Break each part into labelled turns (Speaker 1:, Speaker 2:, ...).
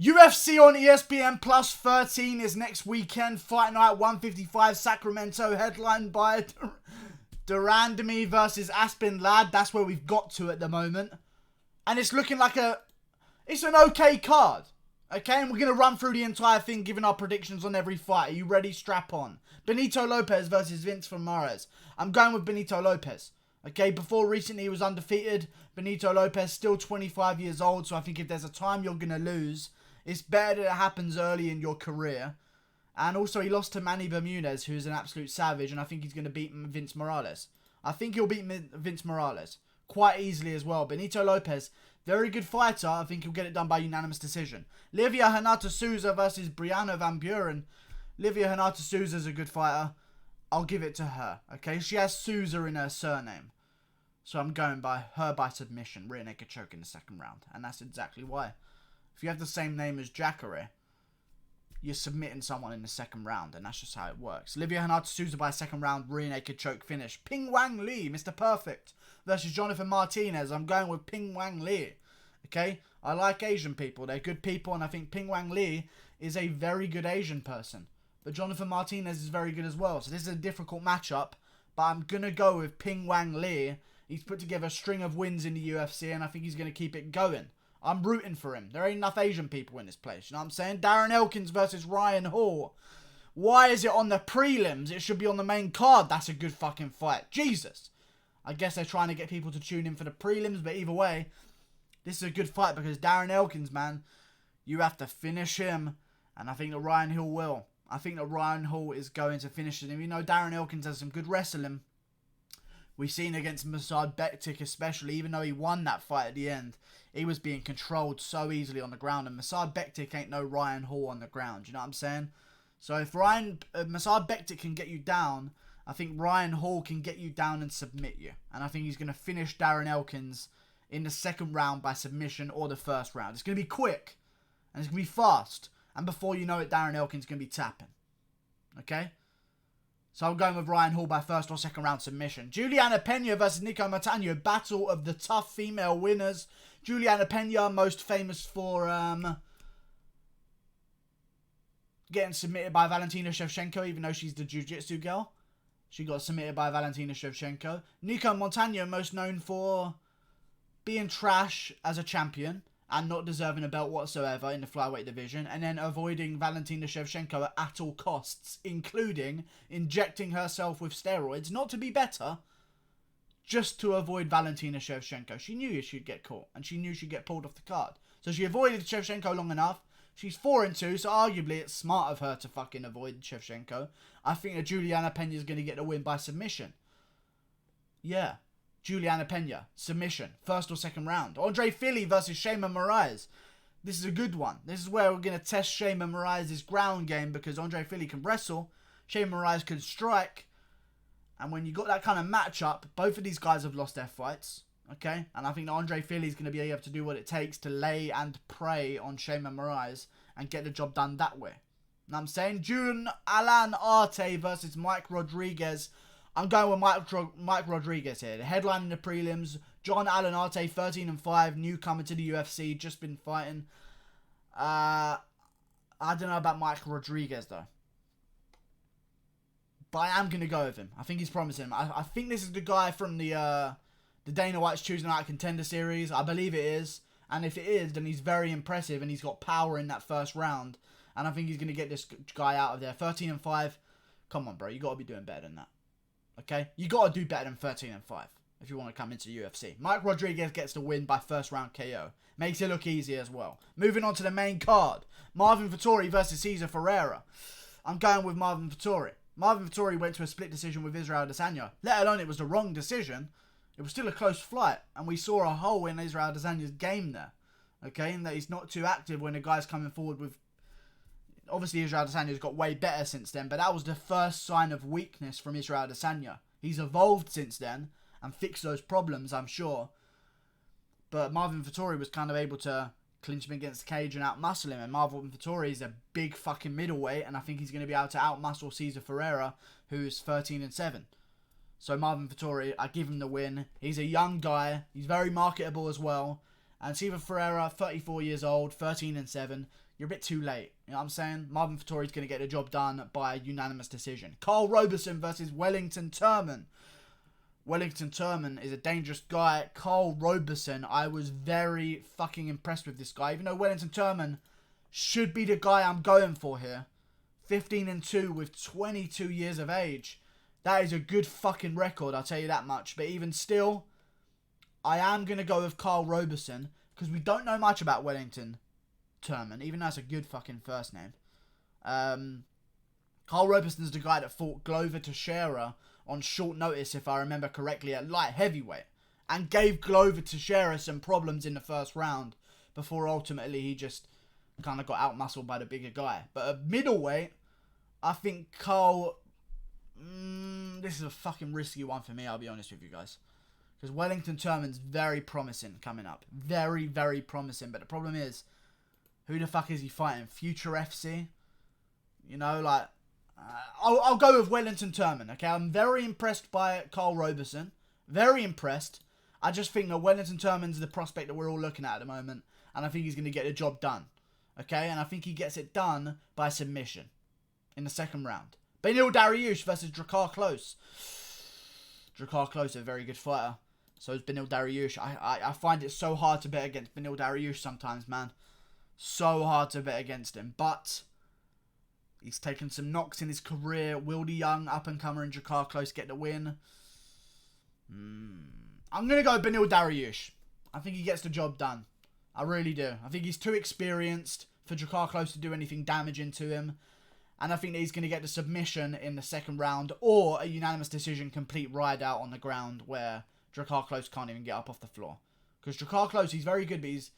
Speaker 1: UFC on ESPN Plus 13 is next weekend. Fight night 155 Sacramento, headlined by de Randamie versus Aspen Ladd. That's where we've got to at the moment. And it's looking like it's an okay card. Okay, and we're going to run through the entire thing, giving our predictions on every fight. Are you ready? Strap on. Benito Lopez versus Vince Ramirez. I'm going with Benito Lopez. Okay, before recently he was undefeated. Benito Lopez, still 25 years old. So I think if there's a time you're going to lose, it's better that it happens early in your career. And also he lost to Manny Bermudez, who's an absolute savage. And I think he's going to beat Vince Morales. I think he'll beat Vince Morales quite easily as well. Benito Lopez, very good fighter. I think he'll get it done by unanimous decision. Livia Renata Souza versus Brianna Van Buren. Livia Renata Souza's a good fighter. I'll give it to her. Okay, she has Souza in her surname. So I'm going by her by submission. Rear naked choke in the second round. And that's exactly why. If you have the same name as Jacare, you're submitting someone in the second round. And that's just how it works. Livia Renata Souza by second round. Rear naked choke finish. Ping Wang Lee, Mr. Perfect, versus Jonathan Martinez. I'm going with Ping Wang Lee. Okay? I like Asian people. They're good people. And I think Ping Wang Lee is a very good Asian person. But Jonathan Martinez is very good as well. So this is a difficult matchup. But I'm going to go with Ping Wang Lee. He's put together a string of wins in the UFC. And I think he's going to keep it going. I'm rooting for him. There ain't enough Asian people in this place. You know what I'm saying? Darren Elkins versus Ryan Hall. Why is it on the prelims? It should be on the main card. That's a good fucking fight. Jesus. I guess they're trying to get people to tune in for the prelims. But either way, this is a good fight because Darren Elkins, man, you have to finish him. And I think that Ryan Hall will. I think that Ryan Hall is going to finish him. You know, Darren Elkins has some good wrestling. We've seen against Masad Bektic especially, even though he won that fight at the end, he was being controlled so easily on the ground. And Masad Bektic ain't no Ryan Hall on the ground. You know what I'm saying? So if Masad Bektic can get you down, I think Ryan Hall can get you down and submit you. And I think he's going to finish Darren Elkins in the second round by submission or the first round. It's going to be quick. And it's going to be fast. And before you know it, Darren Elkins is going to be tapping. Okay? So I'm going with Ryan Hall by first or second round submission. Juliana Pena versus Nico Montano. Battle of the tough female winners. Juliana Pena, most famous for getting submitted by Valentina Shevchenko, even though she's the jiu-jitsu girl. She got submitted by Valentina Shevchenko. Nico Montano, most known for being trash as a champion and not deserving a belt whatsoever in the flyweight division, and then avoiding Valentina Shevchenko at all costs, including injecting herself with steroids, not to be better, just to avoid Valentina Shevchenko. She knew she'd get caught, and she knew she'd get pulled off the card. So she avoided Shevchenko long enough. She's 4-2, so arguably it's smart of her to fucking avoid Shevchenko. I think that Juliana Pena is going to get the win by submission. Yeah. Juliana Pena, submission, first or second round. Andre Fili versus Shayman Moraes. This is a good one. This is where we're going to test Shayman Moraes' ground game because Andre Fili can wrestle, Shayman Moraes can strike, and when you got that kind of matchup, both of these guys have lost their fights, okay? And I think that Andre Fili is going to be able to do what it takes to lay and prey on Shayman Moraes and get the job done that way. And I'm saying June Alan Arte versus Mike Rodriguez. I'm going with Mike Rodriguez here. The headline in the prelims, John Allen Arte, 13-5, newcomer to the UFC, just been fighting. I don't know about Mike Rodriguez, though. But I am going to go with him. I think he's promising. I think this is the guy from the Dana White's Choosing Out Contender series. I believe it is. And if it is, then he's very impressive, and he's got power in that first round. And I think he's going to get this guy out of there. 13-5. Come on, bro. You got to be doing better than that. Okay? You got to do better than 13-5 if you want to come into UFC. Mike Rodriguez gets the win by first round KO. Makes it look easy as well. Moving on to the main card. Marvin Vettori versus Cesar Ferreira. I'm going with Marvin Vettori. Marvin Vettori went to a split decision with Israel Adesanya. Let alone it was the wrong decision. It was still a close fight. And we saw a hole in Israel Adesanya's game there. Okay? And that he's not too active when the guy's coming forward with... Obviously, Israel Adesanya's got way better since then, but that was the first sign of weakness from Israel Adesanya. He's evolved since then and fixed those problems, I'm sure. But Marvin Vettori was kind of able to clinch him against the cage and outmuscle him. And Marvin Vettori is a big fucking middleweight, and I think he's going to be able to outmuscle Cesar Ferreira, who's 13-7. So Marvin Vettori, I give him the win. He's a young guy. He's very marketable as well. And Siva Ferreira, 34 years old, 13-7. You're a bit too late. You know what I'm saying? Marvin Vettori's going to get the job done by unanimous decision. Carl Roberson versus Wellington Turman. Wellington Turman is a dangerous guy. Carl Roberson, I was very fucking impressed with this guy. Even though Wellington Turman should be the guy I'm going for here. 15-2 with 22 years of age. That is a good fucking record, I'll tell you that much. But even still, I am going to go with Carl Roberson because we don't know much about Wellington Turman, even though that's a good fucking first name. Carl Roberson's the guy that fought Glover Teixeira on short notice, if I remember correctly, at light heavyweight. And gave Glover Teixeira some problems in the first round before ultimately he just kind of got out-muscled by the bigger guy. But at middleweight, I think Carl... this is a fucking risky one for me, I'll be honest with you guys. Because Wellington Turman's very promising coming up. Very, very promising. But the problem is, who the fuck is he fighting? Future FC? You know, like... I'll go with Wellington Turman, okay? I'm very impressed by Carl Roberson. Very impressed. I just think that Wellington Turman's the prospect that we're all looking at the moment. And I think he's going to get the job done. Okay? And I think he gets it done by submission. In the second round. Beneil Dariush versus Drakkar Klose. Drakkar Klose, a very good fighter. So is Beneil Dariush. I find it so hard to bet against Beneil Dariush sometimes, man. So hard to bet against him. But... he's taken some knocks in his career. Will the young up-and-comer and Drakkar Klose get the win? I'm going to go Beneil Dariush. I think he gets the job done. I really do. I think he's too experienced for Drakkar Klose to do anything damaging to him. And I think that he's going to get the submission in the second round or a unanimous decision complete ride out on the ground where Drakkar Klose can't even get up off the floor. Because Drakkar Klose, he's very good, but he's...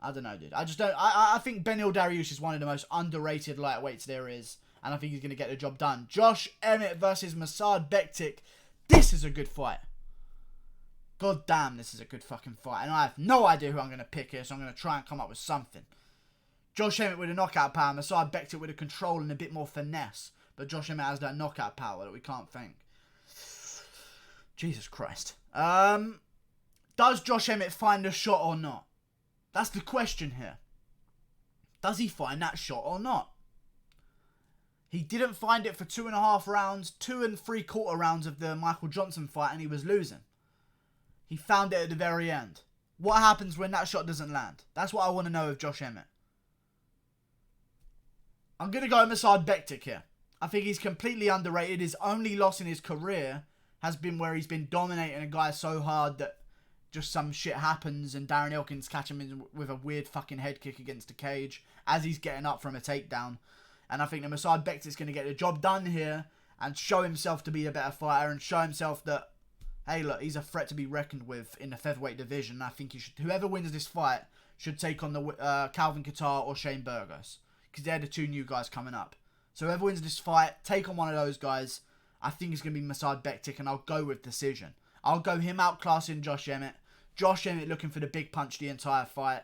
Speaker 1: I don't know, dude. I just don't... I think Beneil Dariush is one of the most underrated lightweights there is. And I think he's going to get the job done. Josh Emmett versus Masad Bektic. This is a good fight. God damn, this is a good fucking fight. And I have no idea who I'm going to pick here, so I'm going to try and come up with something. Josh Emmett with a knockout power. Masad Bektic with a control and a bit more finesse. But Josh Emmett has that knockout power that we can't think. Jesus Christ. Does Josh Emmett find a shot or not? That's the question here. Does he find that shot or not? He didn't find it for 2.5 rounds, 2 3/4 rounds of the Michael Johnson fight, and he was losing. He found it at the very end. What happens when that shot doesn't land? That's what I want to know of Josh Emmett. I'm going to go with Masad Bektic here. I think he's completely underrated. His only loss in his career has been where he's been dominating a guy so hard that just some shit happens and Darren Elkins catch him with a weird fucking head kick against the cage as he's getting up from a takedown. And I think that Masad Bektic's going to get the job done here and show himself to be a better fighter and show himself that, hey, look, he's a threat to be reckoned with in the featherweight division. I think he should, whoever wins this fight should take on the Calvin Kattar or Shane Burgos because they're the two new guys coming up. So whoever wins this fight, take on one of those guys. I think it's going to be Masad Bektic, and I'll go with decision. I'll go him outclassing Josh Emmett. Josh Emmett looking for the big punch the entire fight,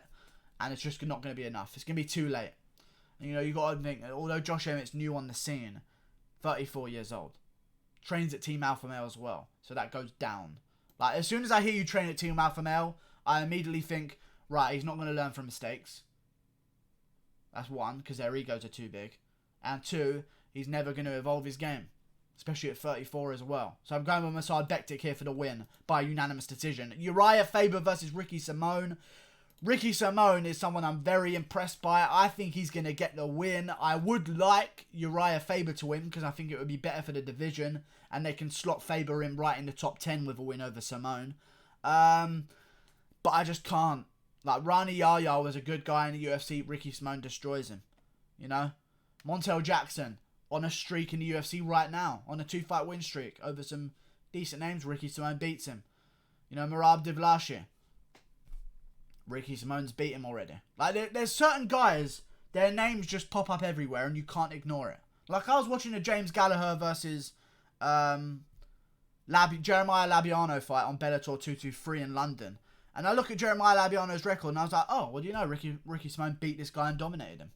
Speaker 1: and it's just not going to be enough. It's going to be too late. And, you know, you got to think, although Josh Emmett's new on the scene, 34 years old, trains at Team Alpha Male as well, so that goes down. Like, as soon as I hear you train at Team Alpha Male, I immediately think, right, he's not going to learn from mistakes. That's one, because their egos are too big. And two, he's never going to evolve his game. Especially at 34 as well. So I'm going with Masad Bektic here for the win by unanimous decision. Urijah Faber versus Ricky Simone. Ricky Simone is someone I'm very impressed by. I think he's going to get the win. I would like Urijah Faber to win because I think it would be better for the division. And they can slot Faber in right in the top 10 with a win over Simone. But I just can't. Like, Rani Yahya was a good guy in the UFC. Ricky Simone destroys him. You know? Montel Jackson on a streak in the UFC right now. On a 2-fight win streak over some decent names. Ricky Simone beats him. You know, Merab Devlashi. Ricky Simone's beat him already. Like, there's certain guys, their names just pop up everywhere and you can't ignore it. Like, I was watching a James Gallagher versus Jeremiah Labiano fight on Bellator 223 in London. And I look at Jeremiah Labiano's record and I was like, oh, well, do you know, Ricky Simone beat this guy and dominated him.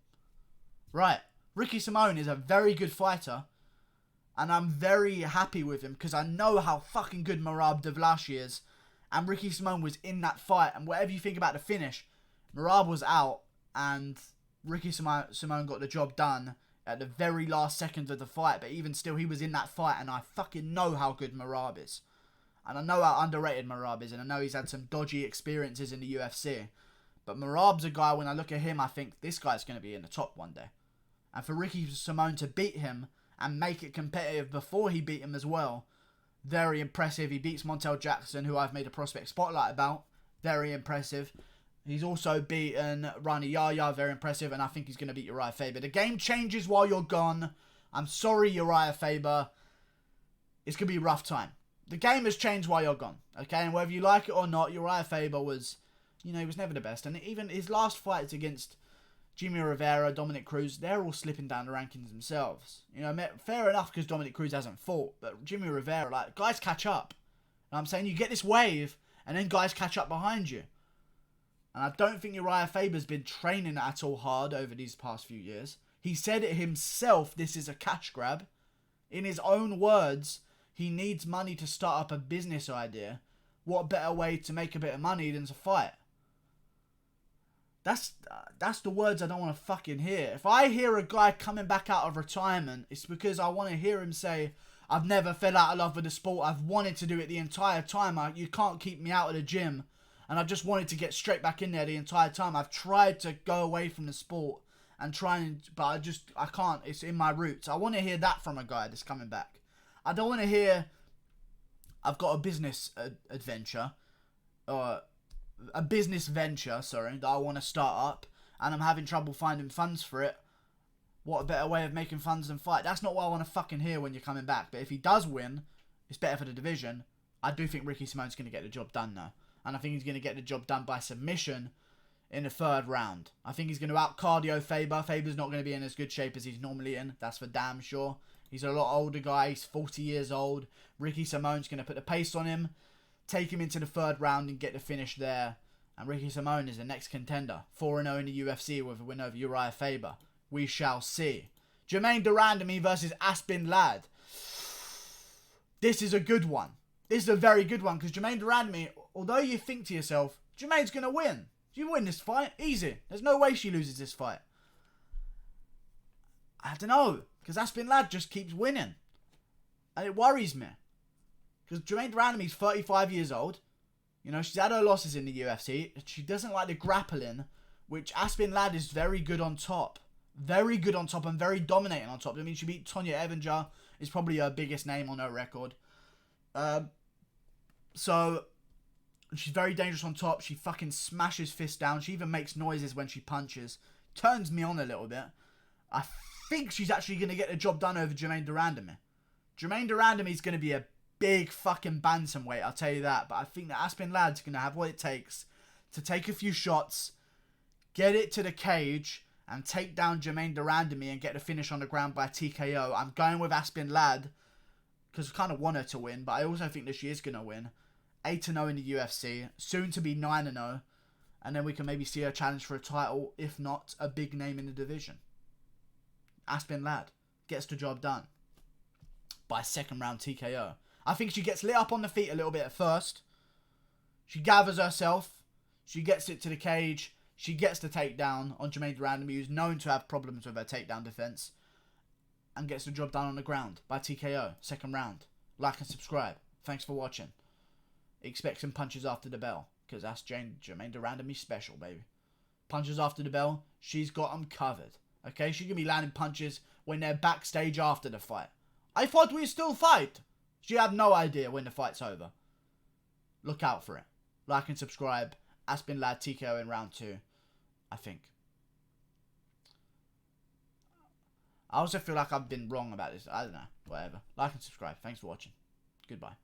Speaker 1: Right. Ricky Simone is a very good fighter. And I'm very happy with him because I know how fucking good Merab Devlashi is. And Ricky Simone was in that fight. And whatever you think about the finish, Merab was out. And Ricky Simone got the job done at the very last seconds of the fight. But even still, he was in that fight. And I fucking know how good Merab is. And I know how underrated Merab is. And I know he's had some dodgy experiences in the UFC. But Merab's a guy, when I look at him, I think this guy's going to be in the top one day. And for Ricky Simone to beat him and make it competitive before he beat him as well, very impressive. He beats Montel Jackson, who I've made a prospect spotlight about. Very impressive. He's also beaten Rani Yahya, very impressive. And I think he's going to beat Urijah Faber. The game changes while you're gone. I'm sorry, Urijah Faber. It's going to be a rough time. The game has changed while you're gone. Okay, and whether you like it or not, Urijah Faber was, you know, he was never the best. And even his last fights against Jimmy Rivera, Dominic Cruz, they're all slipping down the rankings themselves. You know, fair enough because Dominic Cruz hasn't fought. But Jimmy Rivera, like, guys catch up. And I'm saying you get this wave and then guys catch up behind you. And I don't think Urijah Faber's been training at all hard over these past few years. He said it himself, this is a cash grab. In his own words, he needs money to start up a business idea. What better way to make a bit of money than to fight? That's the words I don't want to fucking hear. If I hear a guy coming back out of retirement, it's because I want to hear him say, I've never fell out of love with the sport. I've wanted to do it the entire time. You can't keep me out of the gym. And I just wanted to get straight back in there the entire time. I've tried to go away from the sport and but I can't. It's in my roots. I want to hear that from a guy that's coming back. I don't want to hear, I've got a business adventure, or a business venture, sorry, that I want to start up, and I'm having trouble finding funds for it. What a better way of making funds than fight. That's not what I want to fucking hear when you're coming back. But if he does win, it's better for the division. I do think Ricky Simone's going to get the job done, though. And I think he's going to get the job done by submission in the 3rd round. I think he's going to out-cardio Faber. Faber's not going to be in as good shape as he's normally in. That's for damn sure. He's a lot older guy. He's 40 years old. Ricky Simone's going to put the pace on him, take him into the 3rd round and get the finish there. And Ricky Simone is the next contender. 4-0 in the UFC with a win over Urijah Faber. We shall see. Germaine de Randamie versus Aspen Ladd. This is a good one. This is a very good one because Germaine de Randamie, although you think to yourself, Germaine's going to win. You win this fight. Easy. There's no way she loses this fight. I don't know. Because Aspen Ladd just keeps winning. And it worries me. Because Germaine de Randamie's 35 years old. You know, she's had her losses in the UFC. She doesn't like the grappling, which Aspen Ladd is very good on top. Very good on top and very dominating on top. I mean, she beat Tonya Evinger. Is probably her biggest name on her record. So, she's very dangerous on top. She fucking smashes fists down. She even makes noises when she punches. Turns me on a little bit. I think she's actually going to get the job done over Germaine de Randamie. Germaine de Randamie is going to be a big fucking bantamweight, I'll tell you that. But I think that Aspen Ladd's going to have what it takes to take a few shots, get it to the cage, and take down Germaine de Randamie and get the finish on the ground by TKO. I'm going with Aspen Ladd because I kind of want her to win, but I also think that she is going to win. 8-0 in the UFC, soon to be 9-0, and then we can maybe see her challenge for a title, if not a big name in the division. Aspen Ladd gets the job done by 2nd round TKO. I think she gets lit up on the feet a little bit at first. She gathers herself. She gets it to the cage. She gets the takedown on Germaine de Randamie, who's known to have problems with her takedown defense, and gets the job done on the ground by TKO. 2nd round. Like and subscribe. Thanks for watching. Expect some punches after the bell, because that's Germaine de Randamie special, baby. Punches after the bell. She's got them covered. Okay, she can be landing punches when they're backstage after the fight. I thought we still fight. She had no idea when the fight's over. Look out for it. Like and subscribe. Aspen Ladd TKO in round 2, I think. I also feel like I've been wrong about this. I don't know. Whatever. Like and subscribe. Thanks for watching. Goodbye.